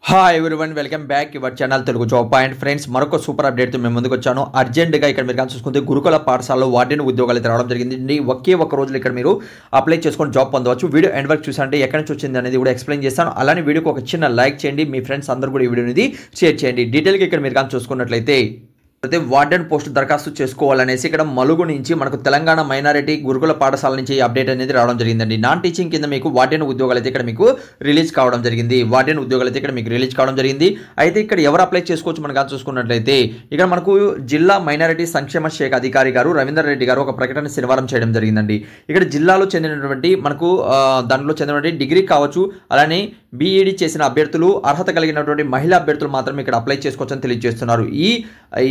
Hi everyone welcome back your channel Telugu job point friends మరొక super అప్డేట్తో మేము ముందుకు వచ్చాను. అర్జెంట్గా ఇక్కడ మీరు కానీ చూసుకుంటే గురుకుల పాఠశాలలో వార్డెన్ ఉద్యోగాలు అయితే రావడం జరిగింది. ఒకే ఒక రోజులో ఇక్కడ మీరు అప్లై చేసుకొని జాబ్ పొందవచ్చు. వీడియో ఎండ్ వరకు చూసారంటే ఎక్కడి నుంచి వచ్చింది అనేది కూడా ఎక్స్ప్లెయిన్ చేస్తాను. అలానే వీడియోకి ఒక చిన్న లైక్ చేయండి, మీ ఫ్రెండ్స్ అందరూ కూడా ఈ వీడియోని షేర్ చేయండి. డీటెయిల్గా ఇక్కడ మీరు కానీ చూసుకున్నట్లయితే అయితే వార్డెన్ పోస్ట్ దరఖాస్తు చేసుకోవాలనేసి ఇక్కడ మలుగు నుంచి మనకు తెలంగాణ మైనారిటీ గురుకుల పాఠశాల నుంచి అప్డేట్ అనేది రావడం జరిగిందండి. నాన్ టీచింగ్ కింద మీకు వార్డెన్ ఉద్యోగాలు అయితే ఇక్కడ మీకు రిలీజ్ కావడం జరిగింది. వార్డెన్ ఉద్యోగాలు అయితే ఇక్కడ మీకు రిలీజ్ కావడం జరిగింది. అయితే ఇక్కడ ఎవరు అప్లై చేసుకోవచ్చు మనం కానీ చూసుకున్నట్లయితే ఇక్కడ మనకు జిల్లా మైనారిటీ సంక్షేమ శాఖ అధికారి గారు రవీందర్ రెడ్డి గారు ఒక ప్రకటన శనివారం చేయడం జరిగిందండి. ఇక్కడ జిల్లాలో చెందినటువంటి మనకు దాంట్లో చెందినటువంటి డిగ్రీ కావచ్చు, అలానే బీఈడి చేసిన అభ్యర్థులు, అర్హత కలిగినటువంటి మహిళా అభ్యర్థులు మాత్రం ఇక్కడ అప్లై చేసుకోవచ్చని తెలియజేస్తున్నారు.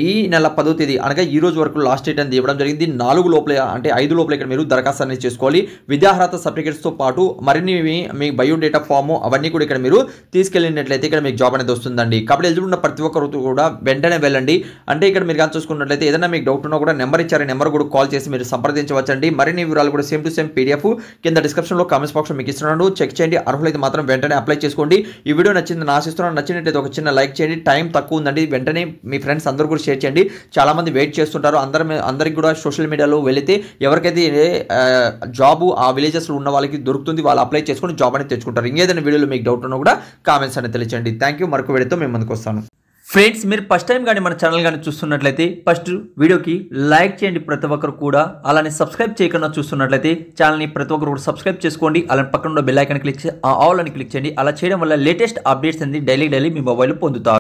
ఈ నెల 10వ తేదీ అనగా ఈ రోజు వరకు లాస్ట్ డేట్ అనేది ఇవ్వడం జరిగింది. 4 లోపల అంటే 5 లోపల ఇక్కడ మీరు దరఖాస్తు అనేది చేసుకోవాలి. విద్యార్హత సర్టిఫికేట్స్తో పాటు మరిన్ని మీ బయోడేటా ఫామ్ అవన్నీ కూడా ఇక్కడ మీరు తీసుకెళ్ళినట్లయితే ఇక్కడ మీకు జాబ్ అనేది వస్తుందండి. కాబట్టి ఎలిజిబుల్ ఉన్న ప్రతి ఒక్కరు కూడా వెంటనే వెళ్ళండి. అంటే ఇక్కడ మీరు కానీ చూసుకున్నట్లయితే ఏదైనా మీకు డౌట్ ఉన్నా కూడా నెంబర్ ఇచ్చారు, నెంబర్ కూడా కాల్ చేసి మీరు సంప్రదించవచ్చండి. మరిన్ని వివరాలు కూడా సేమ్ టు సేమ్ పీడిఎఫ్ కింద డిస్క్రిప్షన్లో కామెంట్స్ బాక్స్లో మీకు ఇస్తున్నాను, చెక్ చేయండి. అర్హులైతే మాత్రం వెంటనే అప్లై చేసుకోండి. ఈ వీడియో నచ్చిందని ఆశిస్తున్నాను. నచ్చినట్లయితే ఒక చిన్న లైక్ చేయండి. టైం తక్కువ ఉందండి, వెంటనే మీ ఫ్రెండ్స్ అందరూ కూడా షేర్ చేయండి. చాలా మంది వెయిట్ చేస్తుంటారు. అందరికి కూడా సోషల్ మీడియాలో వెళితే ఎవరికైతే జాబ్ ఆ విలేజెస్లో ఉన్న వాళ్ళకి దొరుకుతుంది, వాళ్ళు అప్లై చేసుకుని జాబ్ అనేది తెచ్చుకుంటారు. ఇంకేదైనా వీడియోలో మీకు డౌట్ ఉన్నా కూడా కామెంట్స్ అనేది తెలియచేయండి. Thank you. మరొక వీడియోతో మేము ముందుకు వస్తాను. ఫ్రెండ్స్, మీరు ఫస్ట్ టైం కానీ మన ఛానల్ కానీ చూస్తున్నట్లయితే ఫస్ట్ వీడియోకి లైక్ చేయండి ప్రతి ఒక్కరు కూడా. అలానే సబ్స్క్రైబ్ చేయకుండా చూస్తున్నట్లయితే ఛానల్ని ప్రతి ఒక్కరు కూడా సబ్స్క్రైబ్ చేసుకోండి. అలానే పక్కన ఉన్న బెల్ ఐకాన్ క్లిక్ ఆల్ అని క్లిక్ చేయండి. అలా చేయడం వల్ల లేటెస్ట్ అప్డేట్స్ అనేది డైలీ మీ మొబైల్లో పొందుతారు.